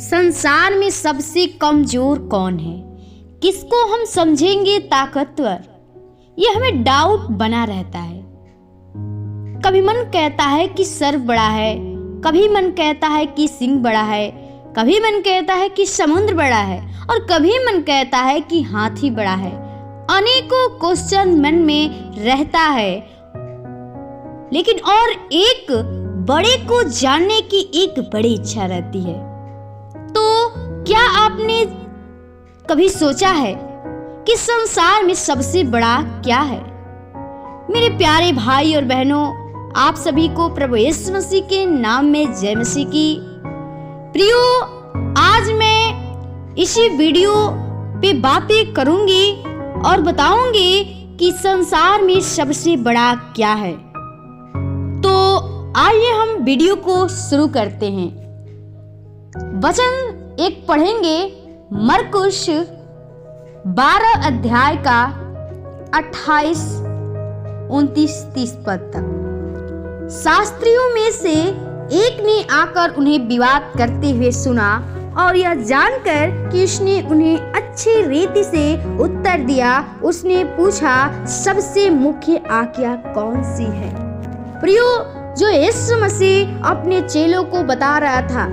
संसार में सबसे कमजोर कौन है? किसको हम समझेंगे ताकतवर? यह हमें डाउट बना रहता है। कभी मन कहता है कि सर्प बड़ा है, कभी मन कहता है कि सिंह बड़ा है, कभी मन कहता है कि समुद्र बड़ा है और कभी मन कहता है कि हाथी बड़ा है। अनेकों क्वेश्चन मन में रहता है, लेकिन और एक बड़े को जानने की एक बड़ी इच्छा रहती है। तो क्या आपने कभी सोचा है कि संसार में सबसे बड़ा क्या है? मेरे प्यारे भाई और बहनों, आप सभी को प्रभु यीशु मसीह के नाम में जय मसीह की। प्रियो, आज मैं इसी वीडियो पे बातें करूंगी और बताऊंगी कि संसार में सबसे बड़ा क्या है। तो आइए हम वीडियो को शुरू करते हैं। वचन एक पढ़ेंगे, मरकुस 12 अध्याय का 28, 29, 30 पद तक। शास्त्रियों में से एक ने आकर उन्हें विवाद करते हुए सुना और यह जानकर कि उसने उन्हें अच्छी रीति से उत्तर दिया, उसने पूछा, सबसे मुख्य आज्ञा कौन सी है? प्रियो, जो यीशु मसीह अपने चेलों को बता रहा था,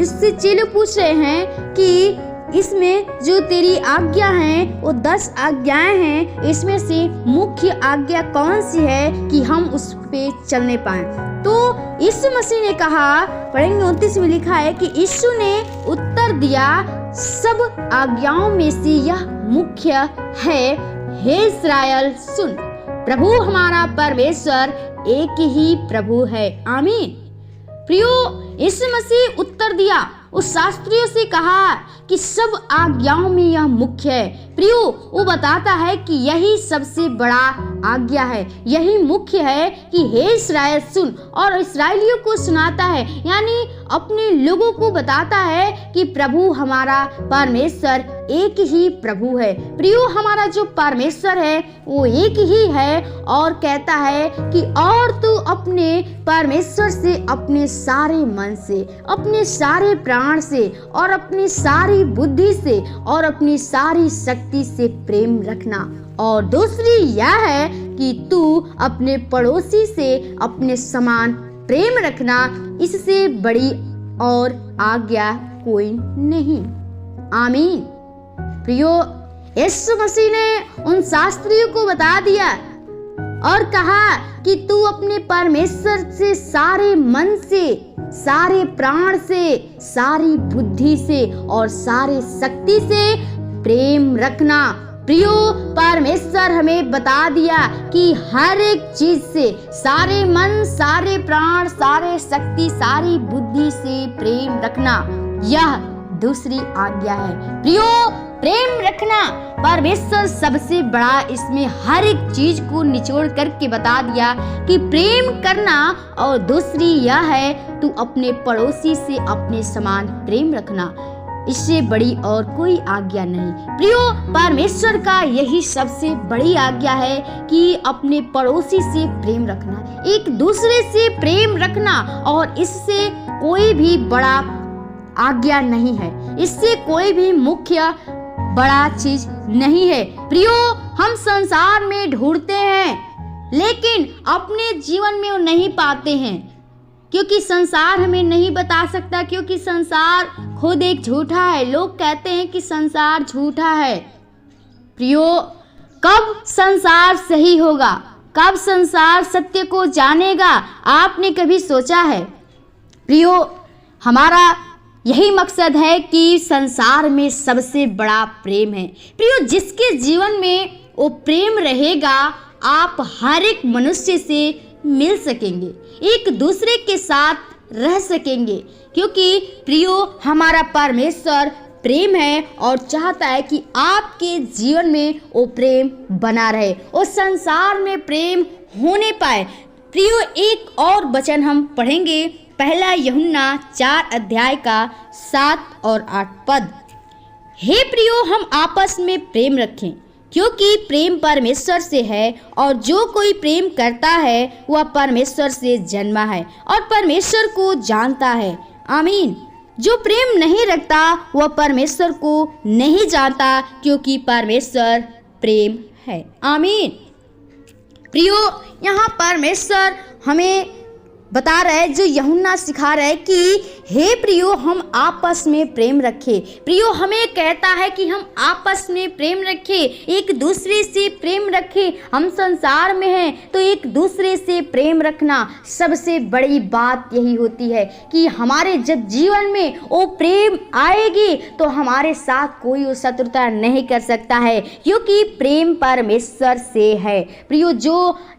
इससे चेले पूछ रहे हैं कि इसमें जो तेरी आज्ञा हैं वो 10 आज्ञाएं हैं, इसमें से मुख्य आज्ञा कौन सी है कि हम उस पे चलने पाएं? तो यीशु मसीह ने कहा, पढ़ेंगे 29 में लिखा है कि यीशु ने उत्तर दिया, सब आज्ञाओं में से यह मुख्य है, हे इस्राएल सुन, प्रभु हमारा परमेश्वर एक ही प्रभु है। आमीन। प्रियो, यीशु मसीह उत्तर दिया, उस शास्त्रियों से कहा कि सब आज्ञाओं में यह मुख्य है। प्रियो, वो बताता है कि यही सबसे बड़ा आज्ञा है, यही मुख्य है कि हे इस्राएल सुन, और इस्राएलियों को सुनाता है, यानी अपने लोगों को बताता है कि प्रभु हमारा परमेश्वर एक ही प्रभु है। प्रियो, हमारा जो परमेश्वर है वो एक ही है और कहता है कि और तू अपने परमेश्वर से अपने सारे मन से, अपने सारे प्राण से और अपनी सारी बुद्धि से और अपनी सारी शक्ति से प्रेम रखना। और दूसरी यह है कि तू अपने पड़ोसी से अपने समान प्रेम रखना। इससे बड़ी और आज्ञा कोई नहीं। आमीन। प्रियो, यीशु मसीह ने उन शास्त्रियों को बता दिया और कहा कि तू अपने परमेश्वर से सारे मन से, सारे प्राण से, सारी बुद्धि से और सारे शक्ति से प्रेम रखना। प्रियो, परमेश्वर हमें बता दिया कि हर एक चीज से, सारे मन, सारे प्राण, सारे शक्ति, सारी बुद्धि से प्रेम रखना, यह दूसरी आज्ञा है। प्रियो, प्रेम रखना, परमेश्वर सबसे बड़ा इसमें हर एक चीज को निचोड़ करके बता दिया कि प्रेम करना। और दूसरी यह है, तू अपने पड़ोसी से अपने समान प्रेम रखना। इससे बड़ी और कोई आज्ञा नहीं। प्रियो, परमेश्वर का यही सबसे बड़ी आज्ञा है कि अपने पड़ोसी से प्रेम रखना, एक दूसरे से प्रेम रखना, और इससे कोई भी बड़ा आज्ञा नहीं है, इससे कोई भी मुख्य बड़ा चीज नहीं है। प्रियो, हम संसार में ढूंढते हैं लेकिन अपने जीवन में वो नहीं पाते हैं, क्योंकि संसार हमें नहीं बता सकता, क्योंकि संसार खुद एक झूठा है। लोग कहते हैं कि संसार झूठा है। प्रियो, कब संसार सही होगा, कब संसार सत्य को जानेगा, आपने कभी सोचा है? प्रियो, हमारा यही मकसद है कि संसार में सबसे बड़ा प्रेम है। प्रियो, जिसके जीवन में वो प्रेम रहेगा, आप हर एक मनुष्य से मिल सकेंगे, एक दूसरे के साथ रह सकेंगे, क्योंकि प्रियो, हमारा परमेश्वर प्रेम है और चाहता है कि आपके जीवन में वो प्रेम बना रहे, वो संसार में प्रेम होने पाए। प्रियो, एक और वचन हम पढ़ेंगे, पहला यूहन्ना 4 अध्याय का 7 और 8 पद। हे प्रियो, हम आपस में प्रेम रखें, क्योंकि प्रेम परमेश्वर से है और जो कोई प्रेम करता है वह परमेश्वर से जन्मा है और परमेश्वर को जानता है। आमीन। जो प्रेम नहीं रखता वह परमेश्वर को नहीं जानता, क्योंकि परमेश्वर प्रेम है। आमीन। प्रियो, यहाँ परमेश्वर हमें बता रहा है, जो यूहन्ना सिखा रहा है कि हे प्रियो, हम आपस में प्रेम रखें। प्रियो, हमें कहता है कि हम आपस में प्रेम रखें, एक दूसरे से प्रेम रखें। हम संसार में हैं तो एक दूसरे से प्रेम रखना सबसे बड़ी बात यही होती है कि हमारे जब जीवन में वो प्रेम आएगी तो हमारे साथ कोई वो शत्रुता नहीं कर सकता है, क्योंकि प्रेम परमेश्वर से है। प्रियो,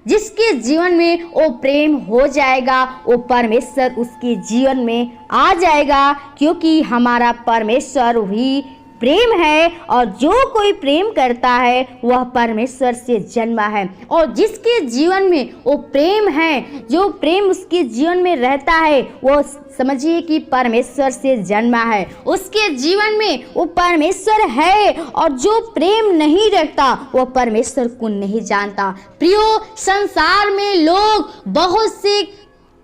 जिसके जीवन में वो प्रेम हो जाएगा, वो परमेश्वर उसके जीवन में आ जाएगा, क्योंकि हमारा परमेश्वर भी प्रेम है और जो कोई प्रेम करता है वह परमेश्वर से जन्मा है। और जिसके जीवन में वो प्रेम है, जो प्रेम उसके जीवन में रहता है, वो समझिए कि परमेश्वर से जन्मा है, उसके जीवन में वो परमेश्वर है। और जो प्रेम नहीं रखता वह परमेश्वर को नहीं जानता। प्रियो, संसार में लोग बहुत से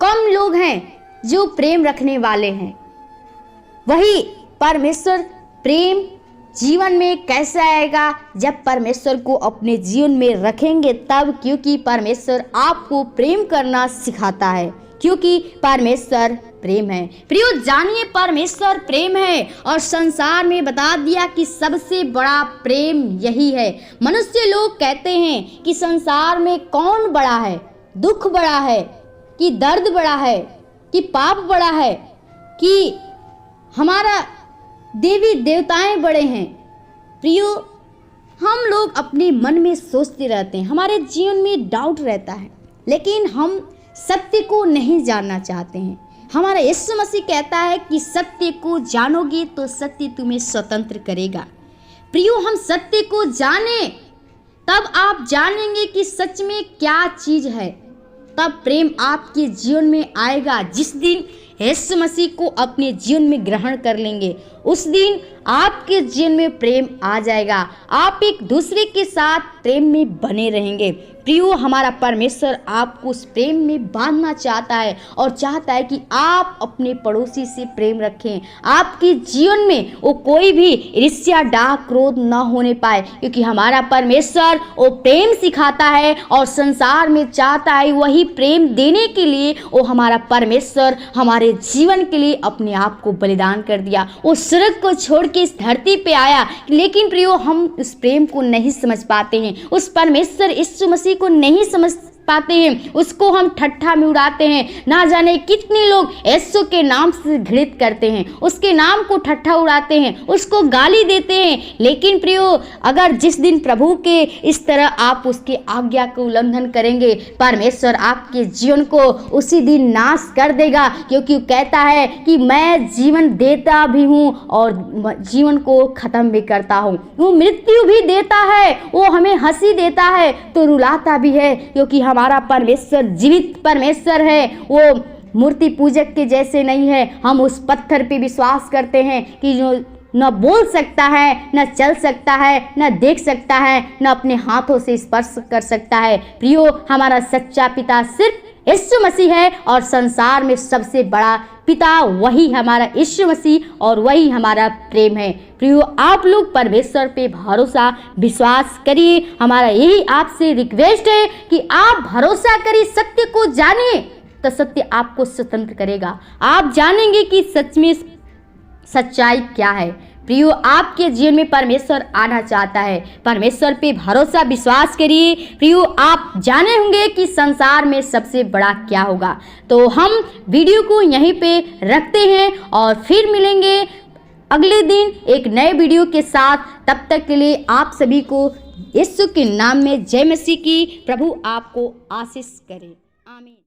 कम लोग हैं जो प्रेम रखने वाले हैं। वही परमेश्वर प्रेम जीवन में कैसे आएगा? जब परमेश्वर को अपने जीवन में रखेंगे तब, क्योंकि परमेश्वर आपको प्रेम करना सिखाता है, क्योंकि परमेश्वर प्रेम है। प्रियो, जानिए परमेश्वर प्रेम है और संसार में बता दिया कि सबसे बड़ा प्रेम यही है। मनुष्य लोग कहते हैं कि संसार में कौन बड़ा है, दुख बड़ा है कि दर्द बड़ा है कि पाप बड़ा है कि हमारा देवी देवताएं बड़े हैं। प्रियो, हम लोग अपने मन में सोचते रहते हैं, हमारे जीवन में डाउट रहता है, लेकिन हम सत्य को नहीं जानना चाहते हैं। हमारा यीशु मसीह कहता है कि सत्य को जानोगे तो सत्य तुम्हें स्वतंत्र करेगा। प्रियो, हम सत्य को जाने तब आप जानेंगे कि सच में क्या चीज है, तब प्रेम आपके जीवन में आएगा। जिस दिन यीशु मसीह को अपने जीवन में ग्रहण कर लेंगे, उस दिन आपके जीवन में प्रेम आ जाएगा। आप एक दूसरे के साथ प्रेम में बने रहेंगे। प्रियो, हमारा परमेश्वर आपको उस प्रेम में बांधना चाहता है और चाहता है कि आप अपने पड़ोसी से प्रेम रखें। आपके जीवन में वो कोई भी ईर्ष्या, डाह, क्रोध न होने पाए, क्योंकि हमारा परमेश्वर वो प्रेम सिखाता है और संसार में चाहता है वही प्रेम देने के लिए वो हमारा परमेश्वर हमारे जीवन के लिए अपने आप को बलिदान कर दिया। वो स्वर्ग को छोड़ के इस धरती पे आया, लेकिन प्रियो, हम उस प्रेम को नहीं समझ पाते हैं, उस परमेश्वर यीशु मसीह को नहीं समझ पाते हैं, उसको हम ठट्ठा में उड़ाते हैं। ना जाने कितने लोग यीशु के नाम से घृणित करते हैं, उसके नाम को ठट्ठा उड़ाते हैं, उसको गाली देते हैं। लेकिन प्रियो, अगर जिस दिन प्रभु के इस तरह आप उसके आज्ञा को उल्लंघन करेंगे, परमेश्वर आपके जीवन को उसी दिन नाश कर देगा, क्योंकि वो कहता है कि मैं जीवन देता भी हूँ और जीवन को खत्म भी करता हूँ। वो मृत्यु भी देता है, वो हमें हंसी देता है तो रुलाता भी है, क्योंकि हमारा परमेश्वर जीवित परमेश्वर है। वो मूर्ति पूजक के जैसे नहीं है। हम उस पत्थर पे विश्वास करते हैं कि जो न बोल सकता है, न चल सकता है, न देख सकता है, न अपने हाथों से स्पर्श कर सकता है। प्रियो, हमारा सच्चा पिता सिर्फ यीशु मसीह है और संसार में सबसे बड़ा पिता वही हमारा यीशु मसीह और वही हमारा प्रेम है। प्रियो, आप लोग परमेश्वर पे भरोसा विश्वास करिए। हमारा यही आपसे रिक्वेस्ट है कि आप भरोसा करिए, सत्य को जानिए तो सत्य आपको स्वतंत्र करेगा। आप जानेंगे कि सच में सच्चाई क्या है। प्रियो, आपके जीवन में परमेश्वर आना चाहता है। परमेश्वर पे भरोसा विश्वास करिए। प्रियो, आप जाने होंगे कि संसार में सबसे बड़ा क्या होगा। तो हम वीडियो को यहीं पे रखते हैं और फिर मिलेंगे अगले दिन एक नए वीडियो के साथ। तब तक के लिए आप सभी को यीशु के नाम में जय मसीह की। प्रभु आपको आशीष करे। आमीन।